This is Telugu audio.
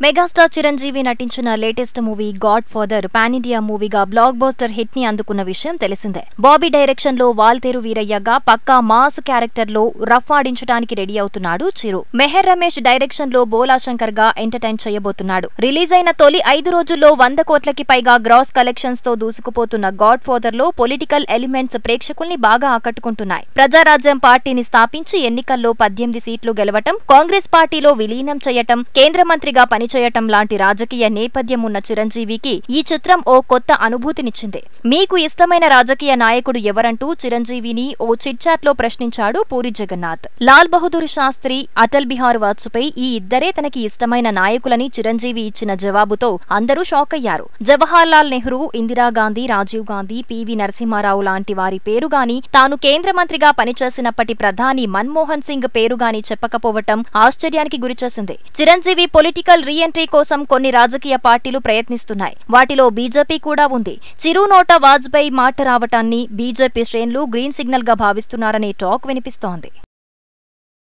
మెగాస్టార్ చిరంజీవి నటించిన latest movie God father pan India మూవీగా block buster hit ని అందుకున్న విషయం తెలిసిందే. బాబీ డైరెక్షన్ లో వాల్తేరు వీరయ్యగా పక్కా మాస్ క్యారెక్టర్ లో రఫ్ ఆడించడానికి రెడీ అవుతున్నాడు చిరు. మెహర్ రమేష్ డైరెక్షన్ లో బోలా శంకర్ గా ఎంటర్టైన్ చేయబోతున్నాడు. రిలీజ్ అయిన తొలి 5 రోజుల్లో 100 కోట్లకి పైగా గ్రాస్ కలెక్షన్స్ తో దూసుకుపోతున్న గాడ్ ఫాదర్ లో పొలిటికల్ ఎలిమెంట్స్ ప్రేక్షకుల్ని బాగా ఆకట్టుకుంటున్నాయి. ప్రజారాజ్యం పార్టీని స్థాపించి ఎన్నికల్లో 18 సీట్లు గెలవటం, కాంగ్రెస్ పార్టీలో విలీనం చేయటం, కేంద్ర మంత్రిగా పనిచేయటం లాంటి రాజకీయ నేపథ్యం ఉన్న చిరంజీవికి ఈ చిత్రం ఓ కొత్త అనుభూతినిచ్చింది. మీకు ఇష్టమైన రాజకీయ నాయకుడు ఎవరంటూ చిరంజీవిని ఓ చిట్ చాట్ లో ప్రశ్నించాడు పూరి జగన్నాథ్. లాల్ బహదూర్ శాస్త్రి, అటల్ బిహారీ వాజ్పేయి ఈ ఇద్దరే తనకి ఇష్టమైన నాయకులని చిరంజీవి ఇచ్చిన జవాబుతో అందరూ షాక్ అయ్యారు. జవహర్ లాల్ నెహ్రూ, ఇందిరాగాంధీ, రాజీవ్ గాంధీ, పివి నరసింహారావు లాంటి వారి పేరుగాని, తాను కేంద్ర మంత్రిగా పనిచేసినప్పటి ప్రధాని మన్మోహన్ సింగ్ పేరుగాని చెప్పకపోవటం ఆశ్చర్యానికి గురిచేసింది. చిరంజీవి పొలిటికల్ రీ-ఎంట్రీ కోసం కొన్ని రాజకీయ పార్టీలు ప్రయత్నిస్తున్నాయి. వాటిలో బీజేపీ కూడా ఉంది. చిరు నోట వాజ్పేయి మాట రావటాన్ని బీజేపీ శ్రేణులు గ్రీన్ సిగ్నల్ గా భావిస్తున్నారనే టాక్ వినిపిస్తోంది.